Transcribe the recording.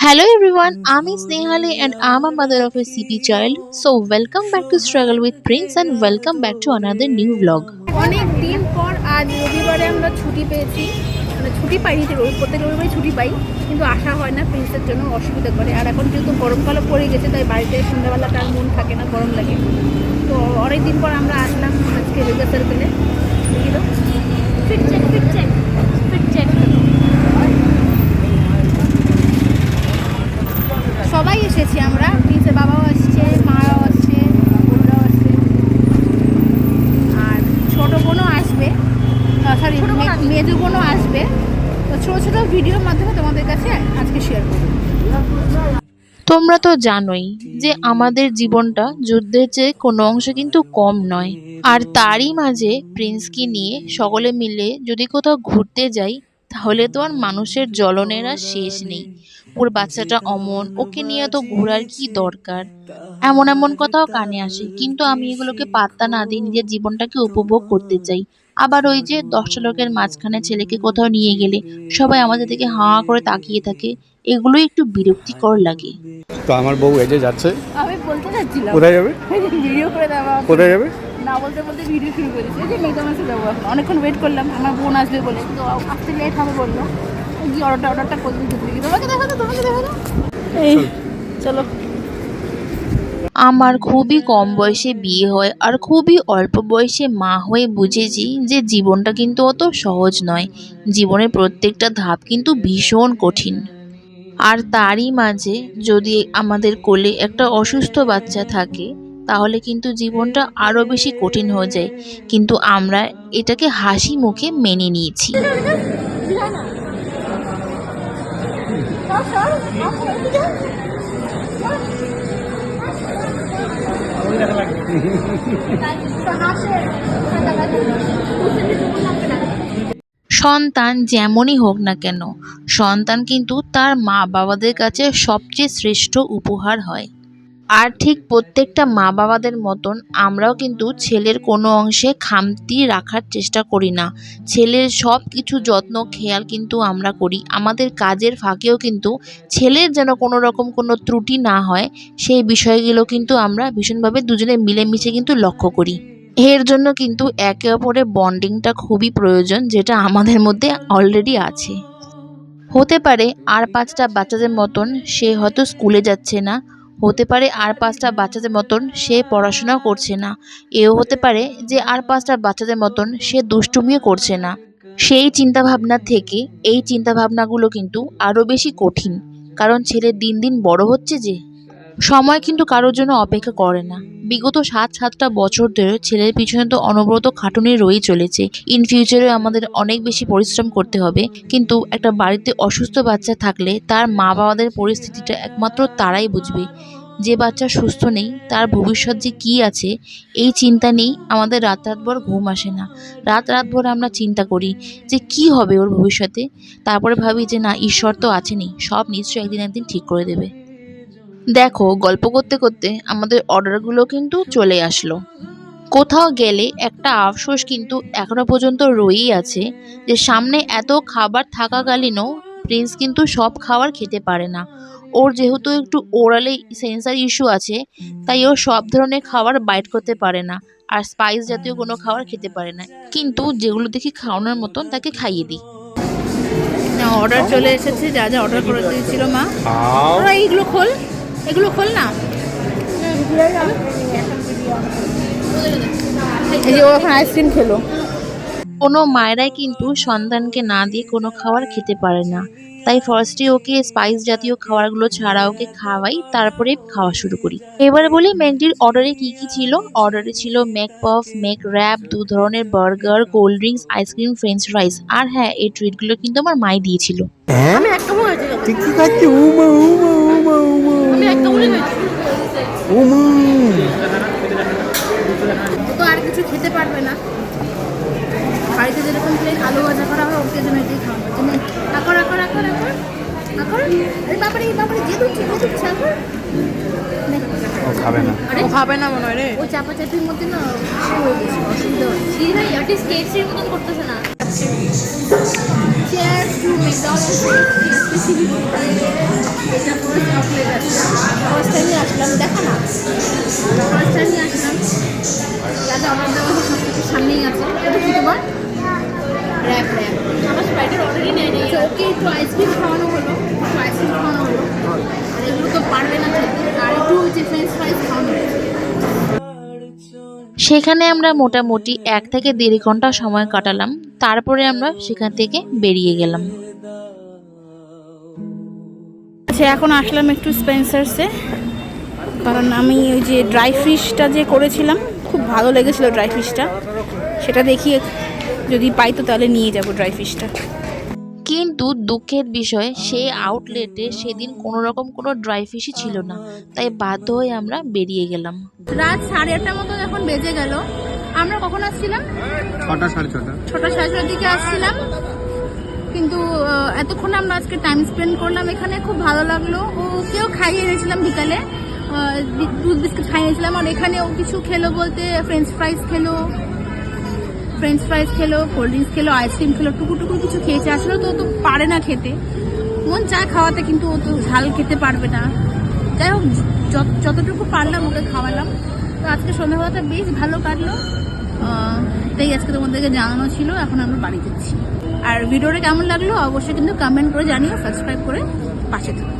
Hello everyone, I'm Snehali and I'm a mother of a CP child. So welcome back to Struggle with Prince and welcome back to another new vlog. অনেক দিন পর আজ রবিবারে আমরা ছুটি পেয়েছি, মানে ছুটি পাইনি, প্রত্যেক রবিবারে ছুটি পাই, কিন্তু আসা হয় না, প্রিন্সের জন্য অসুবিধা করে। আর এখন যেহেতু গরমকালও পড়ে গেছে, তাই বাড়িতে সন্ধ্যাবেলাটা আর মন থাকে না, গরম লাগে। তো অনেক দিন পর আমরা আসলাম আজকে রেজা সার্কেলে। দেখি তো ফিট চেক সবাই এসেছি আমরা, প্রিন্সের বাবাও আসছে, মারাও আসছে, বোনরাও আসছে, আর ছোটো বোনও আসবে, সরি মেজো বোনও আসবে। তো ছোটো ছোটো ভিডিওর মাধ্যমে তোমাদের কাছে আজকে শেয়ার করব। তোমরা তো জানোই যে আমাদের জীবনটা যুদ্ধের চেয়ে কোনো অংশে কিন্তু কম নয়। আর তারই মাঝে প্রিন্সকে নিয়ে সকলে মিলে যদি কোথাও ঘুরতে যাই, তাহলে তো আর মানুষের জ্বলনের আর শেষ নেই। ওর বাচ্চাটা অমন, ওকে নিয়ে তো ঘোরার কি দরকার, এমন এমন কথাও কানে আসে। কিন্তু আমি এগুলোকে পাত্তা না দিয়ে নিজের জীবনটাকে উপভোগ করতে চাই। আবার ওই যে 10টা লোকের মাঝখানে ছেলেকে কোথাও নিয়ে গেলে সবাই আমাদের দিকে হাঁ করে তাকিয়ে থাকে, এগুলোই একটু বিরক্তিকর লাগে। তো আমার বউ এই যে যাচ্ছে, আমি বলতে চাচ্ছিলাম কোথায় যাবে? ভিডিও করে দেওয়া, কোথায় যাবে না বলতে বলতে ভিডিও শুরু করেছি। এই যে মেকডোনাল্ডসে যাবো, এখন অনেকক্ষণ ওয়েট করলাম, আমার বোন আসবে বলে, তো আসতে লেট হবে বললো। কি অর্ডারটা করে দিতে, তোমাকে দেখা তো, এই চলো। আমার খুবই কম বয়সে বিয়ে হয় আর খুবই অল্প বয়সে মা হয়ে বুঝেছি যে জীবনটা কিন্তু অত সহজ নয়। জীবনের প্রত্যেকটা ধাপ কিন্তু ভীষণ কঠিন। আর তারই মাঝে যদি আমাদের কোলে একটা অসুস্থ বাচ্চা থাকে, তাহলে কিন্তু জীবনটা আরো বেশি কঠিন হয়ে যায়। কিন্তু আমরা এটাকে হাসি মুখে মেনে নিয়েছি। সন্তান যেমনই হোক না কেন, সন্তান কিন্তু তার মা বাবাদের কাছে সবচেয়ে শ্রেষ্ঠ উপহার হয়। আর ঠিক প্রত্যেকটা মা বাবাদের মতন আমরাও কিন্তু ছেলের কোনো অংশে খামতি রাখার চেষ্টা করি না। ছেলের সব কিছু যত্ন খেয়াল কিন্তু আমরা করি। আমাদের কাজের ফাঁকেও কিন্তু ছেলের যেন কোনো রকম কোনো ত্রুটি না হয়, সেই বিষয়গুলো কিন্তু আমরা ভীষণভাবে দুজনে মিলেমিশে কিন্তু লক্ষ্য করি। এর জন্য কিন্তু একে অপরের বন্ডিংটা খুবই প্রয়োজন, যেটা আমাদের মধ্যে অলরেডি আছে। হতে পারে আর 5টা বাচ্চাদের মতন সে হয়তো স্কুলে যাচ্ছে না, হতে পারে আর 5টা বাচ্চাদের মতন সে পড়াশোনাও করছে না, এও হতে পারে যে আর 5টা বাচ্চাদের মতন সে দুষ্টুমিও করছে না। সেই চিন্তাভাবনা থেকে এই চিন্তাভাবনাগুলো কিন্তু আরও বেশি কঠিন, কারণ ছেলে দিন দিন বড় হচ্ছে যে। সময় কিন্তু কারোর জন্য অপেক্ষা করে না। বিগত 7টা বছর ধরে ছেলের পিছনে তো অনবরত খাটুনি রয়েই চলেছে। ইন ফিউচারে আমাদের অনেক বেশি পরিশ্রম করতে হবে। কিন্তু একটা বাড়িতে অসুস্থ বাচ্চা থাকলে তার মা বাবাদের পরিস্থিতিটা একমাত্র তারাই বুঝবে। যে বাচ্চা সুস্থ নেই তার ভবিষ্যৎ যে কী আছে, এই চিন্তা নেই আমাদের রাত রাতভর ঘুম আসে না। রাত রাতভর আমরা চিন্তা করি যে কি হবে ওর ভবিষ্যতে। তারপরে ভাবি যে না, ঈশ্বর তো আছেনই, সব নিশ্চয়ই একদিন একদিন ঠিক করে দেবে। দেখো, গল্প করতে করতে আমাদের অর্ডারগুলো কিন্তু চলে আসলো। কোথাও গেলে একটা আফসোস কিন্তু এখনো পর্যন্ত রয়েই আছে, যে সামনে এত খাবার থাকাকালীনও প্রিন্স কিন্তু সব খাবার খেতে পারে না। ওর যেহেতু একটু ওরালে সেন্সার ইস্যু আছে, তাই ও সব ধরনের খাবার বাইট করতে পারে না, আর স্পাইস জাতীয় কোনো খাবার খেতে পারে না। কিন্তু যেগুলো দেখি খাওয়ানোর মতন তাকে খাইয়ে দিই। অর্ডার চলে এসেছে, যা যা অর্ডার করে দিয়েছিল মা। ওরা এইগুলো খোল, এগুলো খোল না। এই যে ও এখন আইসক্রিম খেলো। কোনো মায়েরাই কিন্তু সন্তানকে না দিয়ে কোনো খাবার খেতে পারে না, তাই ফার্স্টে ওকে স্পাইস জাতীয় খাবারগুলো ছাড়া ওকে খাওয়াই, তারপরে খাওয়া শুরু করি। এবারে বলি ম্যাকডির অর্ডারে কি কি ছিল। অর্ডারে ছিল ম্যাক পফ, ম্যাক র্যাপ, 2 ধরনের burger, cold drinks, ice cream, french fries. আর হ্যাঁ, এই ট্রিটগুলো কিন্তু আমার মাই দিয়েছিল। আমি একটা বলে গেছি, ঠিক আছে। উমা উমা উমা উমা আমি একটা বলে গেছি। উমা। ও তো আর কিছু খেতে পারবে না। বাড়িতে যেরকম প্লেন আলু ভাজা করা হয়, ওকে জন্য এটাই খাওয়ানোর জন্য। আকর আকর আকর আকর আকর। আরে বাবারে বাবারে, যে দুচ্ছে আকর। ও খাবে না, ও খাবে না মনে হয় রে। ও চাপাচাপির মধ্যে না সে হয়ে গেছে, অসুবিধা হচ্ছে। ভাই আর্টিস কেএফসির মতন করতেছে না। চেয়ার টু ম্যাকডোনাল্ডস স্পেসিফিক। আসলাম, দেখা না ফার্স্ট টাইমই আসলাম, যাতে অর্ডার দেওয়া সব কিছু সামনেই আছে। এটা কি তোমার র্যাপ র্যাপ আমার স্প্রাইটের অর্ডারই নেয় নেই। ওকে একটু আইসক্রিম খাওয়ানো হলো, একটু আইসক্রিম খাওয়ানো হলো, আর এগুলো তো পারবে না খেতে, আর একটু হচ্ছে ফ্রেঞ্চ ফ্রাইজ খাওয়ানো হলো। সেখানে আমরা মোটামুটি 1 থেকে 1.5 ঘন্টা সময় কাটালাম। তারপরে আমরা সেখান থেকে বেরিয়ে গেলাম। আচ্ছা, এখন আসলাম একটু স্পেন্সার্সে, কারণ আমি ওই যে ড্রাই ফিশটা যে করেছিলাম খুব ভালো লেগেছিলো ড্রাই ফিশটা, সেটা দেখিয়ে যদি পাই তো তাহলে নিয়ে যাব ড্রাই ফিশটা। কিন্তু দুঃখের বিষয় সেই আউটলেটে সেদিন কোনো রকম কোনো ড্রাই ফিশই ছিল না, তাই বাধ্য হয়ে আমরা বেরিয়ে গেলাম। রাত 8:30 মতো এখন বেজে গেল। আমরা কখন আসছিলাম? 6টা 6:30। 6টা 6:30 দিকে আসছিলাম, কিন্তু এতক্ষণ আমরা আজকে টাইম স্পেন্ড করলাম এখানে, খুব ভালো লাগলো। ওকেও খাইয়ে এনেছিলাম বিকালে, দুধ বিস্কুট খাইয়েছিলাম, আর এখানে ও কিছু খেলো বলতে ফ্রেঞ্চ ফ্রাইজ খেলো, কোল্ড ড্রিঙ্কস খেলো, আইসক্রিম খেলো, টুকু কিছু খেয়েছে। আসলে তো ও তো পারে না খেতে, মন চায় খাওয়াতে, কিন্তু ও তো ঝাল খেতে পারবে না। যাই হোক, যতটুকু পারলাম ওকে খাওয়ালাম। তো আজকে সন্ধ্যাবেলাটা বেশ ভালো কাটলো, তাই আজকে তোমাদেরকে জানানো ছিল। এখন আমরা বাড়ি যাচ্ছি। আর ভিডিওটা কেমন লাগলো অবশ্যই কিন্তু কমেন্ট করে জানিও, সাবস্ক্রাইব করে পাশে থাকো।